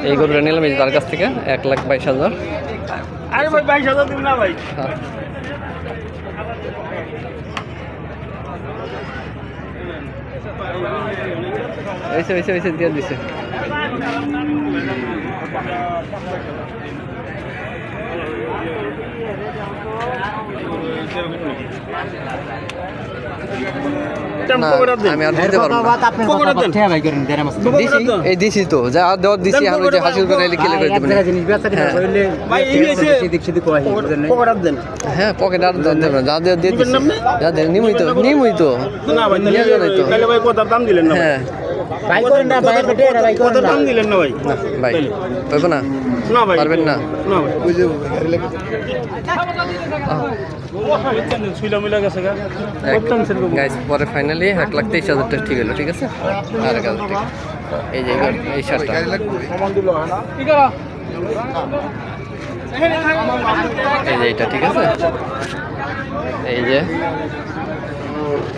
এই গরুটা নিলাম এই তার কাছ থেকে 1,22,000। আরে ভাই 22,000 দিন না ভাই। এসে দিয়ে দিছে। আমি আর দিতে পারবো এই দিছি তো যা দেওয়ার দিছি আমি যে হাসিল করে কিলে করে দেবেন। হ্যাঁ পকেট আর দেবেন না যা দিয়ে দিছি যা দেন নিমই তো না ভাই তাহলে ভাই কত দাম দিলেন না? হ্যাঁ ভাই করেন না ভাই বেটে ভাই কত দাম দিলেন না ভাই? না ভাই পারবো না না ভাই পারবেন না না ভাই বুঝে গাড়ি লাগে গাইস পরে ফাইনালি 1,23,000 টাকা ঠিক হলো ঠিক আছে। আর 1,000 টাকা এই যে এই শার্টটা এই যে এটা ঠিক আছে। এই যে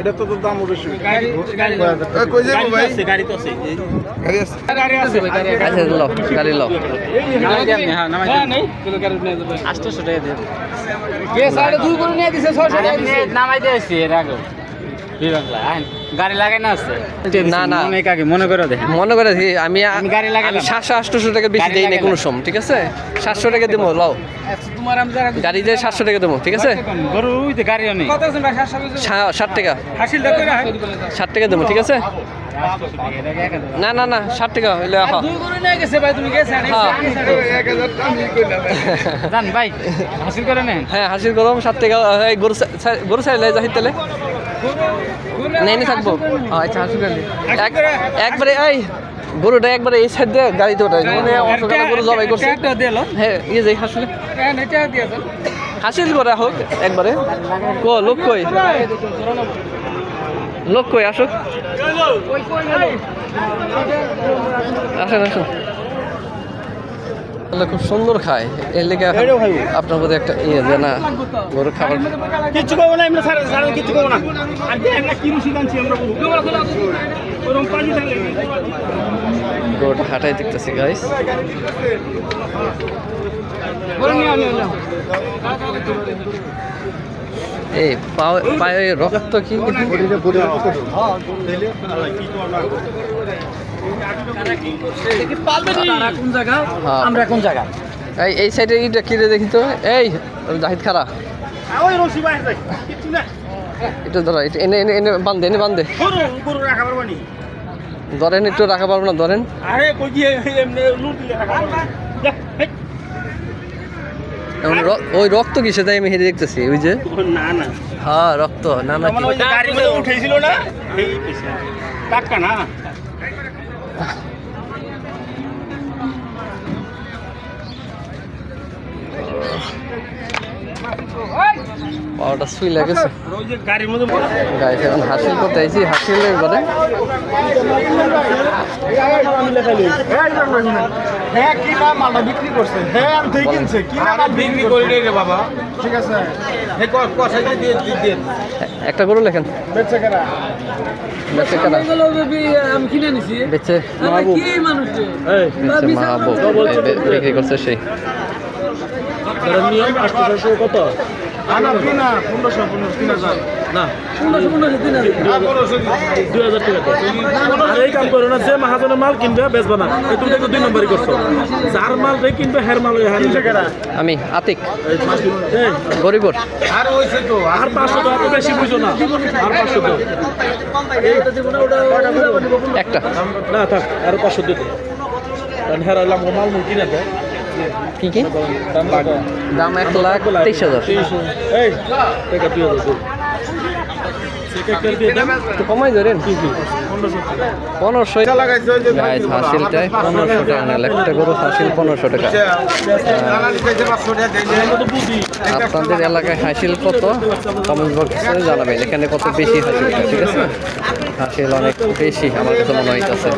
এটা তো দাম বেশি কই যাবো ভাই? গাড়ি তো আছে গাড়ি আছে আচ্ছা লও গাড়ি লও হ্যাঁ নামাই নাই গাড়ি নিয়ে যাবে 800 টাকা দিয়ে কে 2.5 করে নিয়ে দিছে 600 টাকা নামাই দিয়েছি এর আগে বিবাংলা গাড়ি লাগাই না আছে না না মনে কাকে মনে করে আমি গাড়ি লাগাই 700-800 টাকা বেশি দেই না কোনো সময় ঠিক আছে। 700 টাকা দেবো লও তোমার আমি যারা গাড়ি দিয়ে 700 টাকা দেবো ঠিক আছে। গরু ওইতে গাড়িও নেই কত আছে ভাই 60 টাকা হাসিল দা কইরা 60 টাকা দেবো ঠিক আছে। না 60 টাকা হইলে আহা দুই করে নিয়ে গেছে ভাই তুমি গেছে 1000 আমি কইলাম জান ভাই হাসিল করে নেন। হ্যাঁ হাসিল করম 60 টাকা এই গরু চাইলে যাই তাহলে নেই থাকবো আচ্ছা হাসিল করে একবারে এই গরুটা একবারে এই সাইড দিয়ে গাড়িতে ওঠাই মানে অসুবিধা গরু জবাই করছে হ্যাঁ ইয়ে যাই হাসলে হাসিল করা হোক একবারে লোক কই আসুক আসেন খুব সুন্দর খায় এর লেগে আপনার প্রতি একটা ইয়ে যে না গরু খাবার কিছু কব না আমরা সারা কিছু কব না আর একটা কি রুচি আনছি আমরা ওরকম পানি থাকে গরুটা হাঁটাই দেখতেছি গাইস। এই পায়ে রক্ত কি আমরা কোন জায়গা এই সাইডে ইটা কিরে দেখি তো এই জাহিদ খারা ওই রশি বাইরে যাই কিছু না এটা ধরো এটা এনে বান্ধে গরু রাখা পারবো নি ধরেন একটু রাখা পারবো না ধরেন আরে কই দিয়ে এমনি লুট দিলে রাখা পারবো ওই রক্ত কিসে তাই আমি হেরে দেখতেছি ওই যে না হ্যাঁ রক্ত না ওই গাড়ি করে উঠেছিল না এই টাকা না পাওয়াটা সুই লাগেছে গাড়ির মধ্যে গাইছে এখন হাসিল করতে আইছি হাসিলের বারে হ্যাঁ কি না মালটা বিক্রি করছে হ্যাঁ আমি তুই কিনছে কি না বিক্রি করে রে বাবা ঠিক আছে হে কষাই দিয়ে একটা গরু লেখেন বেচে কেনা আমি কিনে নিছি বেচে কি মানুষ মাহবুব বিক্রি করছে সেই নিয়ম 800 কত না কিনা 1500 না 2000 টাকা আর এই কাম করো না যে মাহাজনের মাল কিনবে বেচবা না তুমি দেখো 2 নম্বরই করছো যার মাল রে কিনবে হের মাল ওই হারিয়ে টাকা আমি আতিক গরিবর আর হইছে তো আর 500 টাকা তো বেশি বুঝো না আর 500 টাকা একটা না থাক আর 500 দিতে কারণ হের হইলাম মাল মুই কিনা দে কি দাম 1,23,000 এই টাকা দিয়ে দাও একটু কমাই ধরেন 1500 গাইস হাসিলটায় 1500 টাকা না একটা গরু হাসিল 1500 টাকা। আপনাদের এলাকায় হাসিল কত কমেন্ট বক্সে জানাবেন এখানে কত বেশি হাসিল ঠিক আছে হাসিল অনেক বেশি আমার কাছে মনে হইতেছে।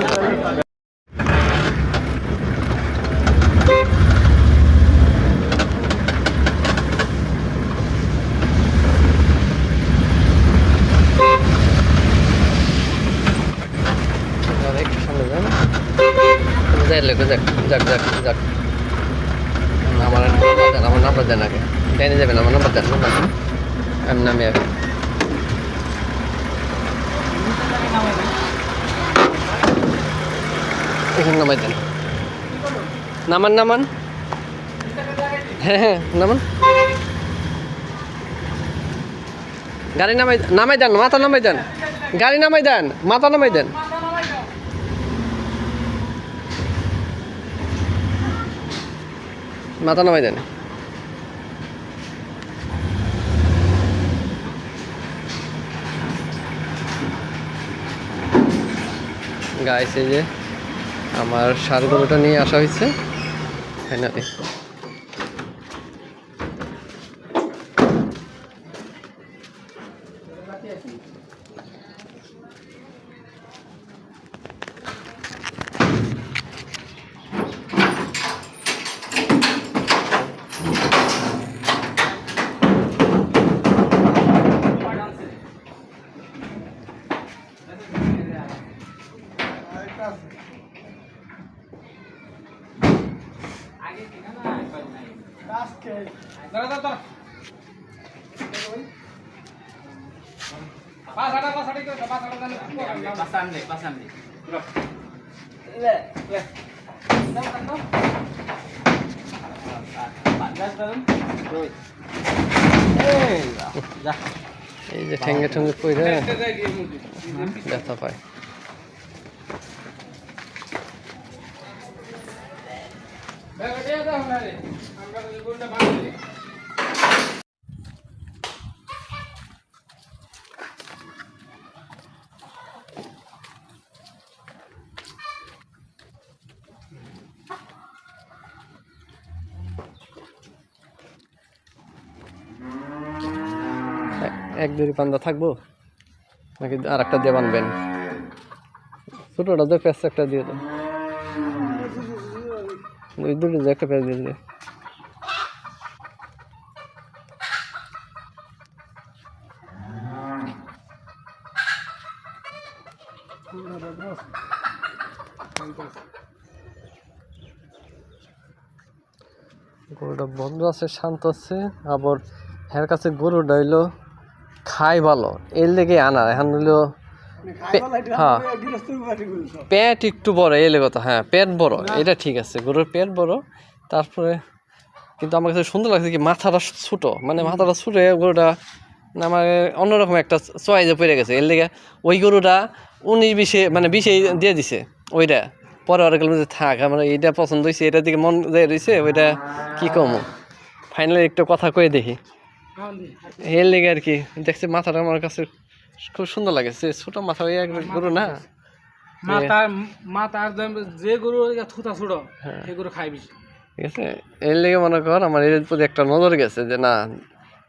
যাই লোক যাক যাক যাক যাক আমার আমার নাম্বার দেন আগে ট্রেনে যাবেন আমার নাম্বার দেন আমি নামে আগে এখানে নামাই দেন নামান নামান হ্যাঁ নামান গাড়ি নামাই দেন মাথা নামাই দেন গাড়ি নামাই দেন মাথা নামাই দেন মাথা নামাই দেন গাইস এই যে আমার ষাঁড় গরুটা নিয়ে আসা হয়েছে ফাইনালি এই যে ঠেঙ্গে ঠেঙ্গে পড়ে ব্যথা পায় এক দুই পান্দা থাকবো নাকি আর একটা দিয়ে বানবেন ছোটটা তো প্যাঁচ একটা দিয়ে দেন ওই দুটো একটা প্যাঁচ দিয়ে দিলে গরুটা বন্ধ আছে শান্ত আছে আবার এর কাছে গরুটা হইলো খাই ভালো এর লেগে আনা এখন হইলো হ্যাঁ পেট একটু বড় এই লেগে তো হ্যাঁ পেট বড় এটা ঠিক আছে গরুর পেট বড় তারপরে কিন্তু আমার কাছে সুন্দর লাগছে কি মাথাটা ছোট মানে মাথাটা ছোট গরুটা আমার অন্যরকম একটা চয়েসে পড়ে গেছে এর লেগে ওই গরুটা 19-20 মানে 20 দিয়ে দিছে ওইটা পরে ওরা গেলাম যে থাক আমার এইটা পছন্দ হয়েছে এটার দিকে মন যায় রয়েছে ওইটা কি কম ফাইনালি একটু কথা কয়ে দেখি এর লেগে আর কি দেখছি মাথাটা আমার কাছে খুব সুন্দর লাগে ছোট মাথা ওই গরু না মাতার যে গরু থুতা ছোট সেই গরু খাই বেশি ঠিক আছে এর লেগে মনে কর আমার এর প্রতি একটা নজর গেছে যে না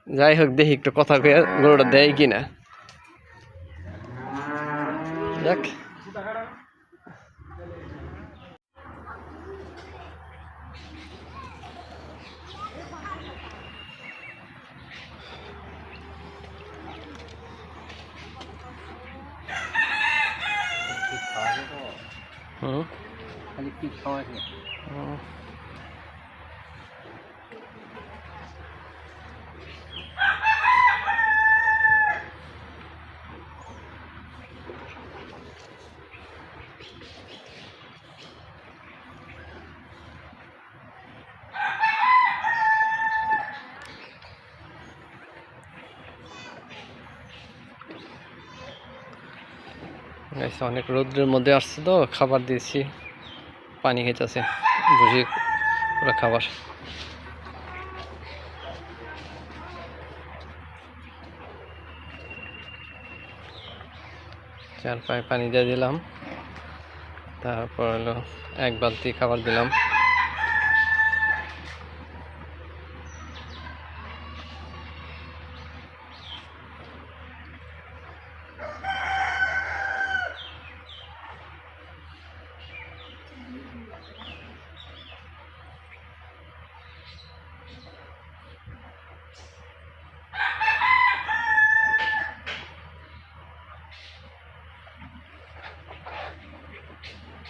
যাই হোক দেখি একটু কথা কয়ে গরুটা দেয় কিনা দেখ খালি কি খাওয়া অনেক রোদ্রের মধ্যে আসছে তো খাবার দিয়েছি পানি খেতেছে বুঝি ওরা খাবার চার পায়ে পানি দিয়ে দিলাম তারপর হলো এক বালতি খাবার দিলাম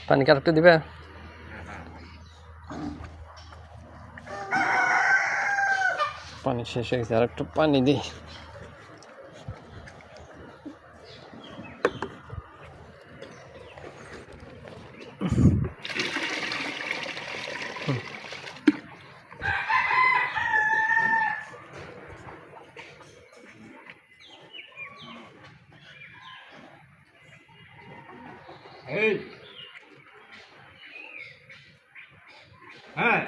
পানি কার একটু দিবে পানি শেষ হয়ে গেছে, আর একটু পানি দিই। হ্যাঁ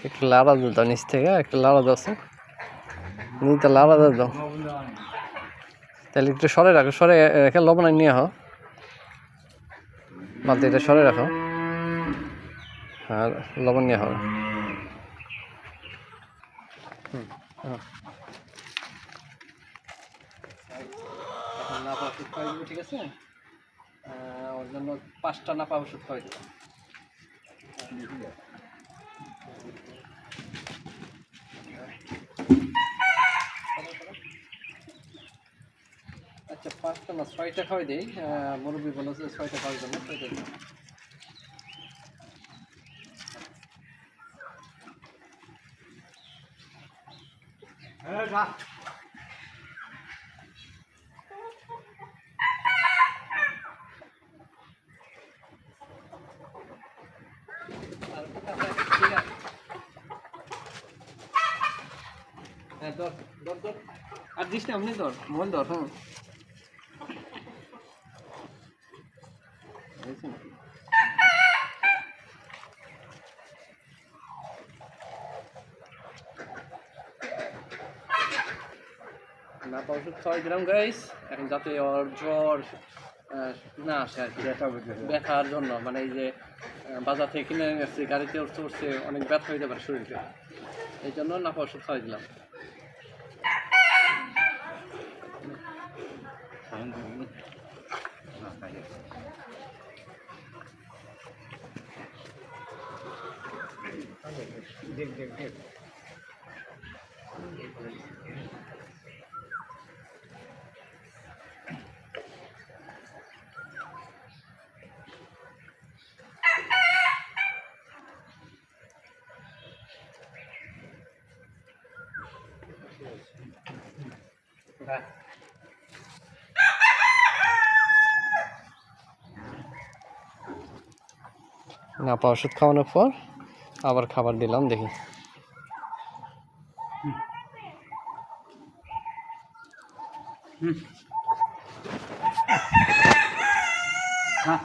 একটু লাড়া দাও নিচ থেকে, একটু লাড়া দাও, নিতে লাড়া দাও। তাহলে একটু সরে রাখো, সরে রেখে লবণ নিয়ে হও, বালতি এটা সরে রাখো, আর লবণ নিয়ে হও। নাপা ওষুধ খাওয়াই দেবো, ঠিক আছে? ওর জন্য 5টা নাপা ওষুধ খাওয়াই দেবো। আচ্ছা 5টা না 6টা খাওয়াই দিই, মুরব্বী বলেছে 6টা খাওয়ার জন্য, 6টা দিই। হ্যাঁ ধর ধর ধর, আর দিস না, এমনি ধর, মোবাইল ধর। হ্যাঁ নাপা ওষুধ 6 গ্রাম গাইস, এখন যাতে ওর জ্বর না আসে আর কি, ব্যথার জন্য, মানে এই যে বাজার থেকে কিনে গেছে, গাড়িতে উঠছে অনেক ব্যথা হয়ে যাবে শরীরে, এই জন্য নাপা ওষুধ খাওয়াই দিলাম। নাপা ওষুধ খাওয়ানোর পর আবার খাবার দিলাম, দেখি। হ্যাঁ